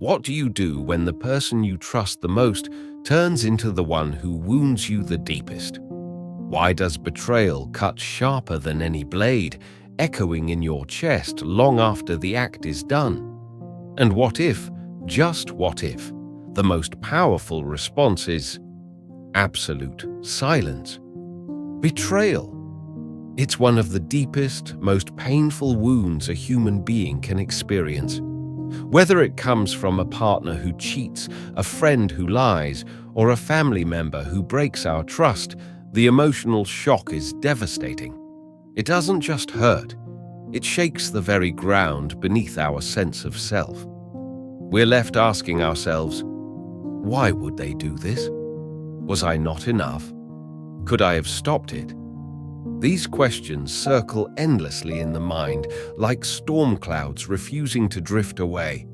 What do you do when the person you trust the most turns into the one who wounds you the deepest? Why does betrayal cut sharper than any blade, echoing in your chest long after the act is done? And what if, just what if, the most powerful response is absolute silence? Betrayal. It's one of the deepest, most painful wounds a human being can experience. Whether it comes from a partner who cheats, a friend who lies, or a family member who breaks our trust, the emotional shock is devastating. It doesn't just hurt, it shakes the very ground beneath our sense of self. We're left asking ourselves, why would they do this? Was I not enough? Could I have stopped it? These questions circle endlessly in the mind, like storm clouds refusing to drift away.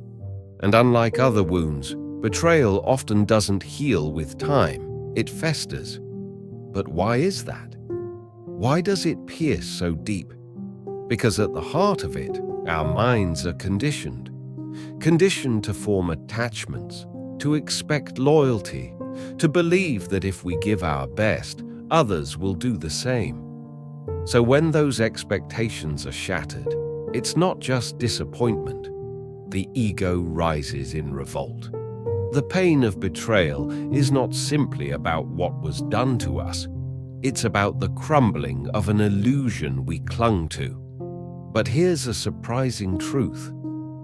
And unlike other wounds, betrayal often doesn't heal with time, it festers. But why is that? Why does it pierce so deep? Because at the heart of it, our minds are conditioned. Conditioned to form attachments, to expect loyalty, to believe that if we give our best, others will do the same. So when those expectations are shattered, it's not just disappointment. The ego rises in revolt. The pain of betrayal is not simply about what was done to us. It's about the crumbling of an illusion we clung to. But here's a surprising truth.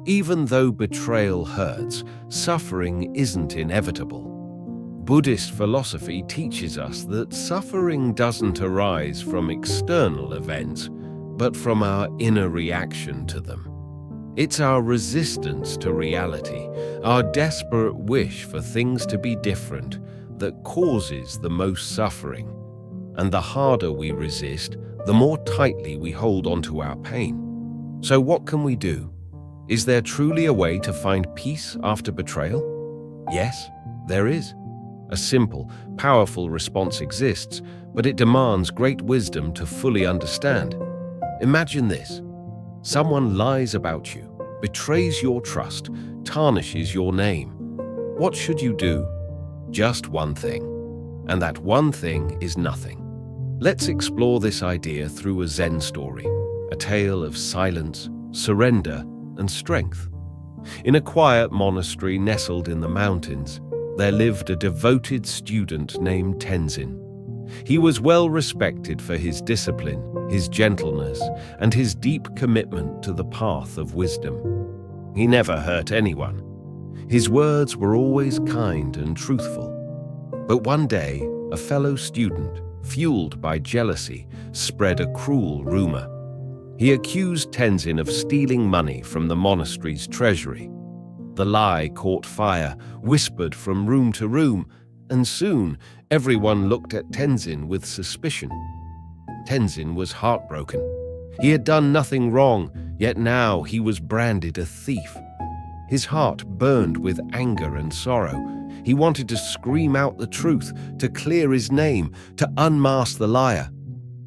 Even though betrayal hurts, suffering isn't inevitable. Buddhist philosophy teaches us that suffering doesn't arise from external events, but from our inner reaction to them. It's our resistance to reality, our desperate wish for things to be different, that causes the most suffering. And the harder we resist, the more tightly we hold onto our pain. So what can we do? Is there truly a way to find peace after betrayal? Yes, there is. A simple, powerful response exists, but it demands great wisdom to fully understand. Imagine this. Someone lies about you, betrays your trust, tarnishes your name. What should you do? Just one thing. And that one thing is nothing. Let's explore this idea through a Zen story, a tale of silence, surrender, and strength. In a quiet monastery nestled in the mountains, there lived a devoted student named Tenzin. He was well respected for his discipline, his gentleness, and his deep commitment to the path of wisdom. He never hurt anyone. His words were always kind and truthful. But one day, a fellow student, fueled by jealousy, spread a cruel rumor. He accused Tenzin of stealing money from the monastery's treasury. The lie caught fire, whispered from room to room, and soon everyone looked at Tenzin with suspicion. Tenzin was heartbroken. He had done nothing wrong, yet now he was branded a thief. His heart burned with anger and sorrow. He wanted to scream out the truth, to clear his name, to unmask the liar.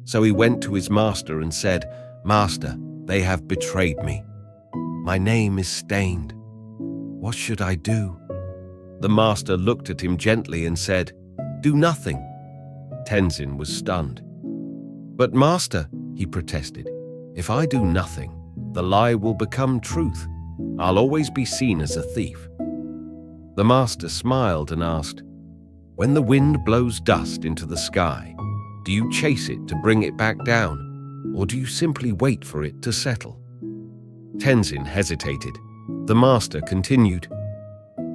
So he went to his master and said, "Master, they have betrayed me. My name is stained. What should I do?" The master looked at him gently and said, "Do nothing." Tenzin was stunned. "But master," he protested, "if I do nothing, the lie will become truth. I'll always be seen as a thief." The master smiled and asked, "When the wind blows dust into the sky, do you chase it to bring it back down, or do you simply wait for it to settle?" Tenzin hesitated. The master continued,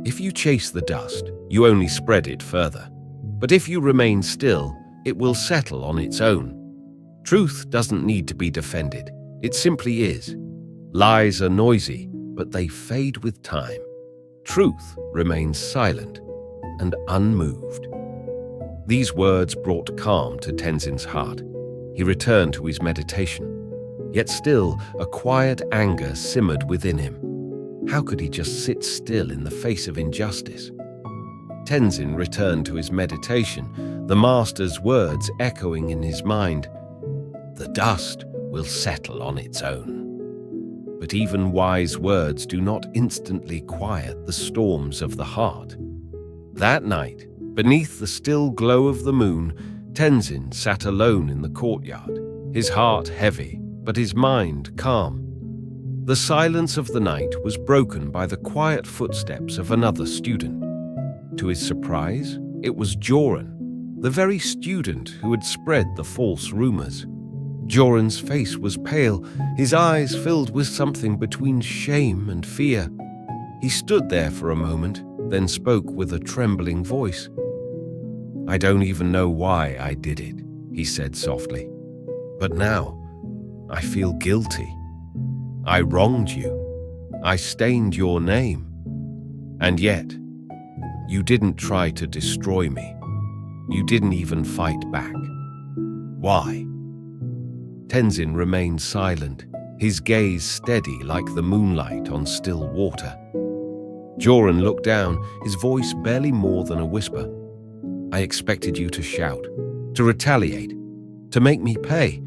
"If you chase the dust, you only spread it further. But if you remain still, it will settle on its own. Truth doesn't need to be defended. It simply is. Lies are noisy, but they fade with time. Truth remains silent and unmoved." These words brought calm to Tenzin's heart. He returned to his meditation. Yet still, a quiet anger simmered within him. How could he just sit still in the face of injustice? Tenzin returned to his meditation, the master's words echoing in his mind, "The dust will settle on its own." but even wise words do not instantly quiet the storms of the heart. That night, beneath the still glow of the moon, Tenzin sat alone in the courtyard, his heart heavy, but his mind calm. The silence of the night was broken by the quiet footsteps of another student. To his surprise, it was Joran, the very student who had spread the false rumors. Joran's face was pale, his eyes filled with something between shame and fear. He stood there for a moment, then spoke with a trembling voice. "I don't even know why I did it," he said softly. "But now, I feel guilty. I wronged you. I stained your name. And yet, you didn't try to destroy me. You didn't even fight back. Why?" Tenzin remained silent, his gaze steady like the moonlight on still water. Joran looked down, his voice barely more than a whisper. "I expected you to shout, to retaliate, to make me pay,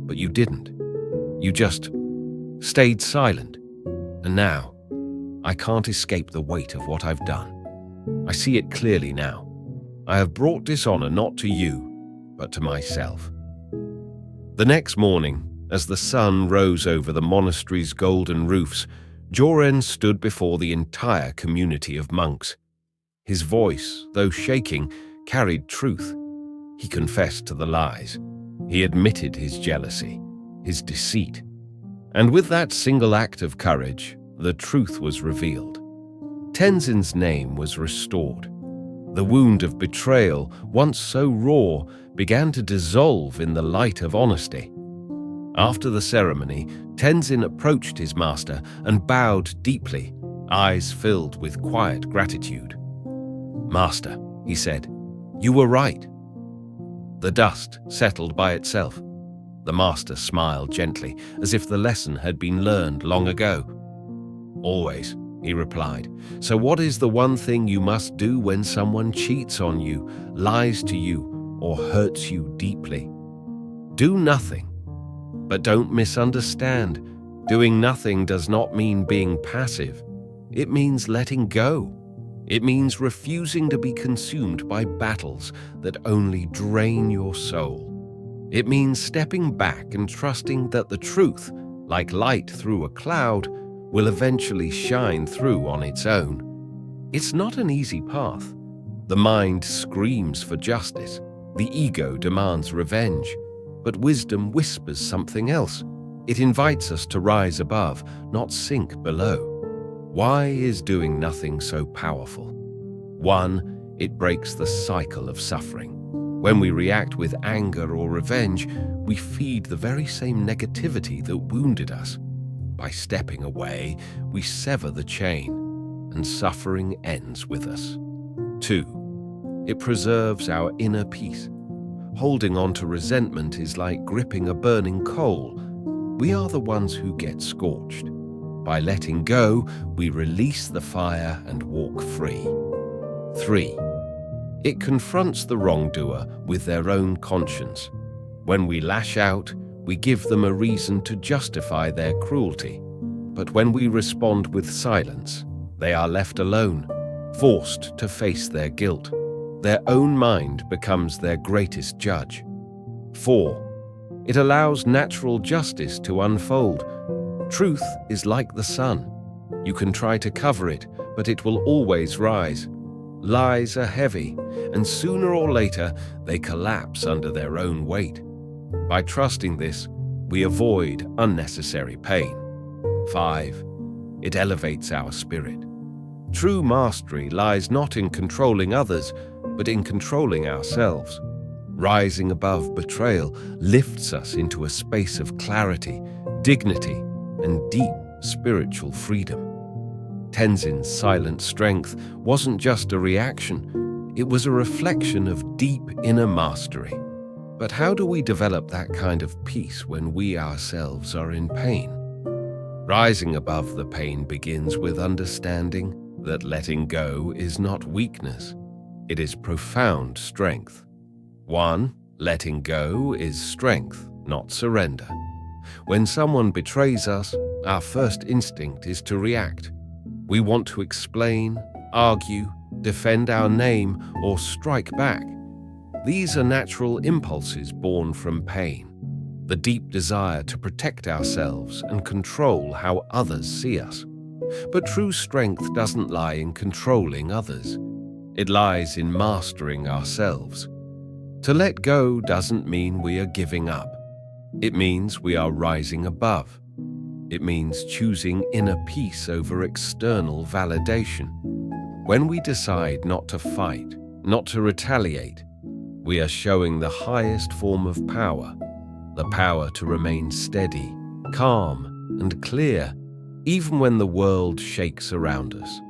but you didn't. You just stayed silent. And now, I can't escape the weight of what I've done. I see it clearly now. I have brought dishonor not to you, but to myself." The next morning, as the sun rose over the monastery's golden roofs, Joran stood before the entire community of monks. His voice, though shaking, carried truth. He confessed to the lies. He admitted his jealousy, his deceit. And with that single act of courage, the truth was revealed. Tenzin's name was restored. The wound of betrayal, once so raw, began to dissolve in the light of honesty. After the ceremony, Tenzin approached his master and bowed deeply, eyes filled with quiet gratitude. "Master," he said, "you were right." The dust settled by itself. The master smiled gently, as if the lesson had been learned long ago. "Always," he replied. "So what is the one thing you must do when someone cheats on you, lies to you, or hurts you deeply? Do nothing. But don't misunderstand. Doing nothing does not mean being passive. It means letting go. It means refusing to be consumed by battles that only drain your soul. It means stepping back and trusting that the truth, like light through a cloud, will eventually shine through on its own. It's not an easy path. The mind screams for justice. The ego demands revenge. But wisdom whispers something else. It invites us to rise above, not sink below. Why is doing nothing so powerful? 1, it breaks the cycle of suffering. When we react with anger or revenge, we feed the very same negativity that wounded us. By stepping away, we sever the chain, and suffering ends with us. 2, it preserves our inner peace. Holding on to resentment is like gripping a burning coal. We are the ones who get scorched. By letting go, we release the fire and walk free. 3, it confronts the wrongdoer with their own conscience. When we lash out, we give them a reason to justify their cruelty. But when we respond with silence, they are left alone, forced to face their guilt. Their own mind becomes their greatest judge. 4, it allows natural justice to unfold. Truth is like the sun. You can try to cover it, but it will always rise. Lies are heavy, and sooner or later they collapse under their own weight. By trusting this, we avoid unnecessary pain. 5, it elevates our spirit. True mastery lies not in controlling others, but in controlling ourselves. Rising above betrayal lifts us into a space of clarity, dignity, and deep spiritual freedom. Tenzin's silent strength wasn't just a reaction, it was a reflection of deep inner mastery. But how do we develop that kind of peace when we ourselves are in pain? Rising above the pain begins with understanding that letting go is not weakness. It is profound strength. 1, letting go is strength, not surrender. When someone betrays us, our first instinct is to react. We want to explain, argue, defend our name, or strike back. These are natural impulses born from pain, the deep desire to protect ourselves and control how others see us. But true strength doesn't lie in controlling others. It lies in mastering ourselves. To let go doesn't mean we are giving up. It means we are rising above. It means choosing inner peace over external validation. When we decide not to fight, not to retaliate, we are showing the highest form of power, the power to remain steady, calm, and clear, even when the world shakes around us.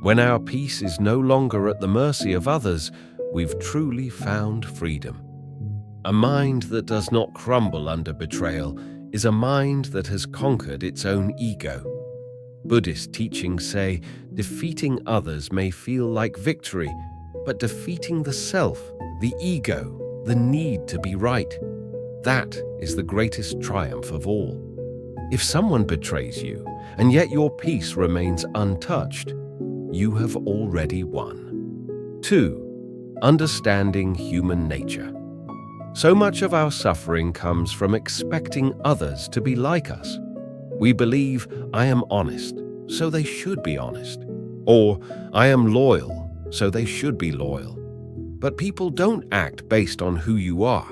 When our peace is no longer at the mercy of others, we've truly found freedom. A mind that does not crumble under betrayal is a mind that has conquered its own ego. Buddhist teachings say defeating others may feel like victory, but defeating the self, the ego, the need to be right, that is the greatest triumph of all. If someone betrays you, and yet your peace remains untouched, you have already won. 2. Understanding human nature. So much of our suffering comes from expecting others to be like us. We believe, I am honest, so they should be honest. Or, I am loyal, so they should be loyal. But people don't act based on who you are.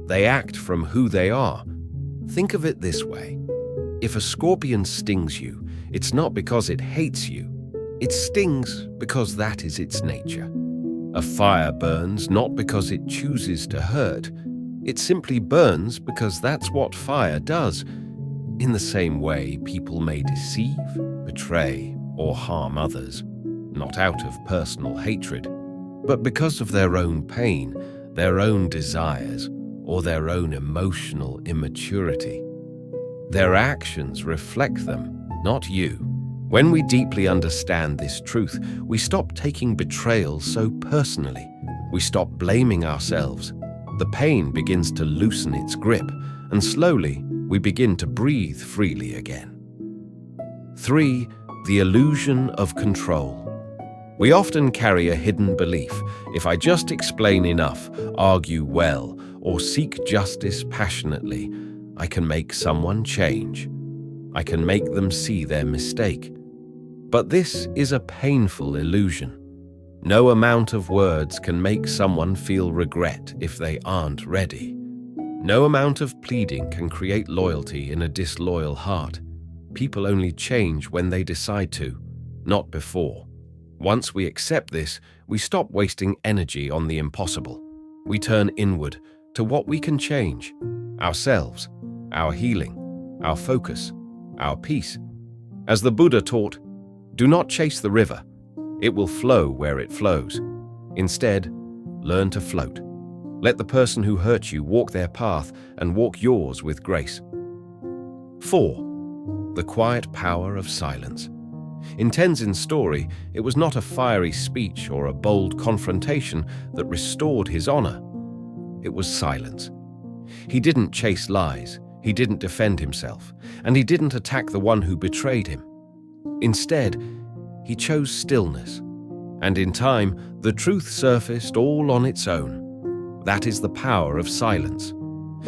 They act from who they are. Think of it this way. If a scorpion stings you, it's not because it hates you. It stings because that is its nature. A fire burns not because it chooses to hurt. It simply burns because that's what fire does. In the same way, people may deceive, betray, or harm others, not out of personal hatred, but because of their own pain, their own desires, or their own emotional immaturity. Their actions reflect them, not you. When we deeply understand this truth, we stop taking betrayal so personally. We stop blaming ourselves. The pain begins to loosen its grip, and slowly we begin to breathe freely again. 3. The illusion of control. We often carry a hidden belief: if I just explain enough, argue well, or seek justice passionately, I can make someone change. I can make them see their mistake. But this is a painful illusion. No amount of words can make someone feel regret if they aren't ready. No amount of pleading can create loyalty in a disloyal heart. People only change when they decide to, not before. Once we accept this, we stop wasting energy on the impossible. We turn inward to what we can change: ourselves, our healing, our focus, our peace. As the Buddha taught, do not chase the river. It will flow where it flows. Instead, learn to float. Let the person who hurt you walk their path and walk yours with grace. 4. The quiet power of silence. In Tenzin's story, it was not a fiery speech or a bold confrontation that restored his honor. It was silence. He didn't chase lies, he didn't defend himself, and he didn't attack the one who betrayed him. Instead, he chose stillness, and in time, the truth surfaced all on its own. That is the power of silence.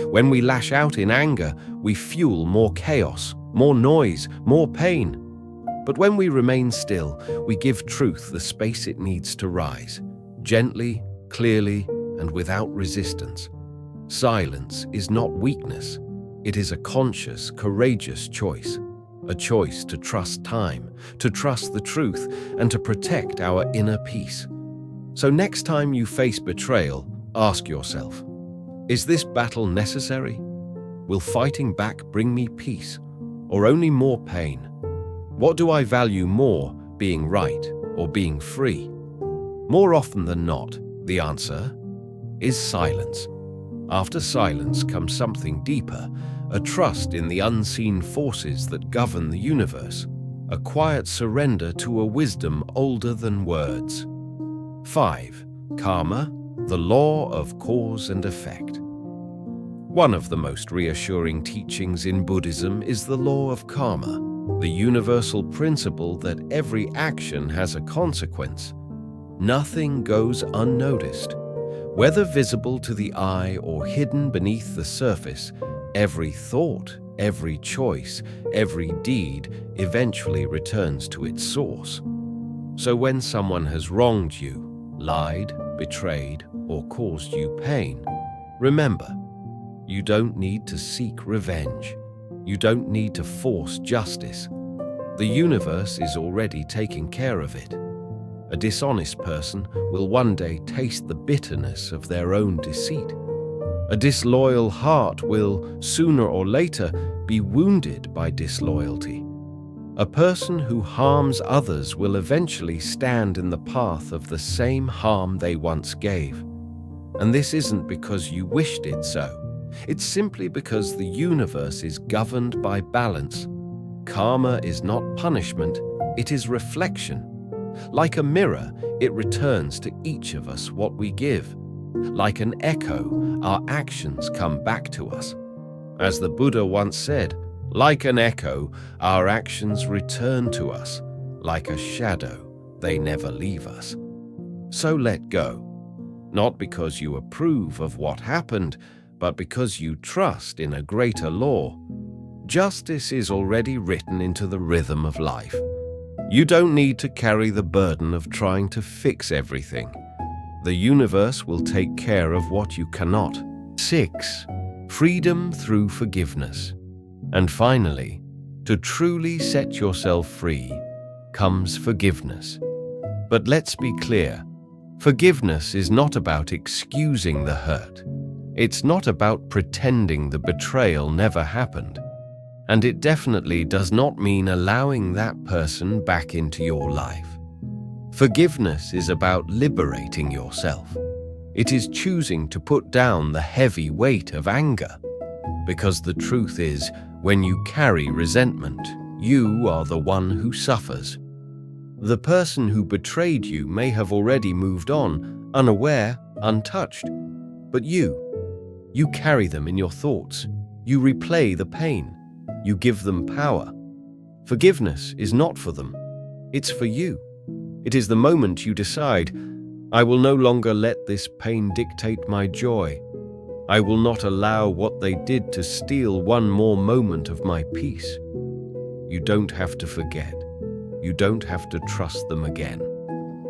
When we lash out in anger, we fuel more chaos, more noise, more pain. But when we remain still, we give truth the space it needs to rise, gently, clearly, and without resistance. Silence is not weakness. It is a conscious, courageous choice. A choice to trust time, to trust the truth, and to protect our inner peace. So next time you face betrayal, ask yourself, is this battle necessary? Will fighting back bring me peace, or only more pain? What do I value more, being right or being free? More often than not, the answer is silence. After silence comes something deeper, a trust in the unseen forces that govern the universe, a quiet surrender to a wisdom older than words. 5. Karma, the law of cause and effect. One of the most reassuring teachings in Buddhism is the law of karma, the universal principle that every action has a consequence. Nothing goes unnoticed. Whether visible to the eye or hidden beneath the surface, every thought, every choice, every deed eventually returns to its source. So when someone has wronged you, lied, betrayed, or caused you pain, remember, you don't need to seek revenge. You don't need to force justice. The universe is already taking care of it. A dishonest person will one day taste the bitterness of their own deceit. A disloyal heart will, sooner or later, be wounded by disloyalty. A person who harms others will eventually stand in the path of the same harm they once gave. And this isn't because you wished it so. It's simply because the universe is governed by balance. Karma is not punishment, it is reflection. Like a mirror, it returns to each of us what we give. Like an echo, our actions come back to us. As the Buddha once said, like an echo, our actions return to us. Like a shadow, they never leave us. So let go. Not because you approve of what happened, but because you trust in a greater law. Justice is already written into the rhythm of life. You don't need to carry the burden of trying to fix everything. The universe will take care of what you cannot. 6. Freedom through forgiveness. And finally, to truly set yourself free comes forgiveness. But let's be clear, forgiveness is not about excusing the hurt. It's not about pretending the betrayal never happened. And it definitely does not mean allowing that person back into your life. Forgiveness is about liberating yourself. It is choosing to put down the heavy weight of anger. Because the truth is, when you carry resentment, you are the one who suffers. The person who betrayed you may have already moved on, unaware, untouched. But you carry them in your thoughts. You replay the pain. You give them power. Forgiveness is not for them. It's for you. It is the moment you decide, I will no longer let this pain dictate my joy. I will not allow what they did to steal one more moment of my peace. You don't have to forget. You don't have to trust them again.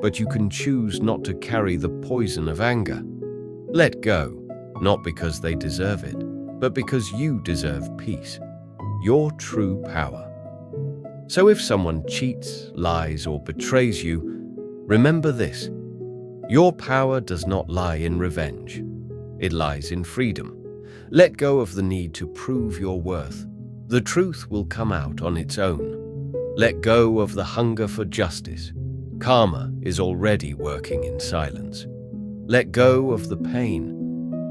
But you can choose not to carry the poison of anger. Let go, not because they deserve it, but because you deserve peace. Your true power. So if someone cheats, lies, or betrays you, remember this. Your power does not lie in revenge. It lies in freedom. Let go of the need to prove your worth. The truth will come out on its own. Let go of the hunger for justice. Karma is already working in silence. Let go of the pain.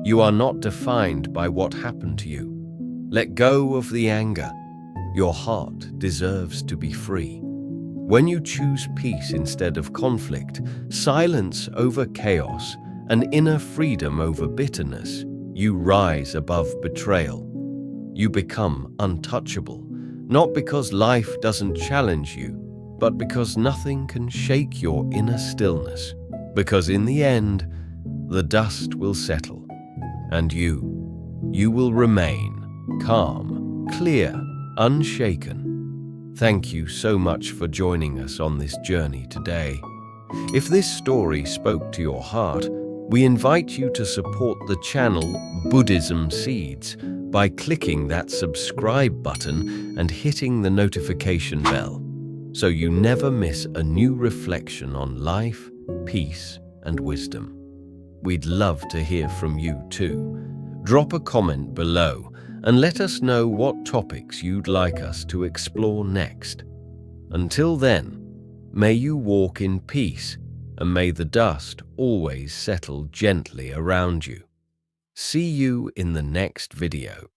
You are not defined by what happened to you. Let go of the anger. Your heart deserves to be free. When you choose peace instead of conflict, silence over chaos, and inner freedom over bitterness, you rise above betrayal. You become untouchable, not because life doesn't challenge you, but because nothing can shake your inner stillness. Because in the end, the dust will settle, and you will remain calm, clear, unshaken. Thank you so much for joining us on this journey today. If this story spoke to your heart, we invite you to support the channel Buddhism Seeds by clicking that subscribe button and hitting the notification bell, so you never miss a new reflection on life, peace, and wisdom. We'd love to hear from you too. Drop a comment below and let us know what topics you'd like us to explore next. Until then, may you walk in peace, and may the dust always settle gently around you. See you in the next video.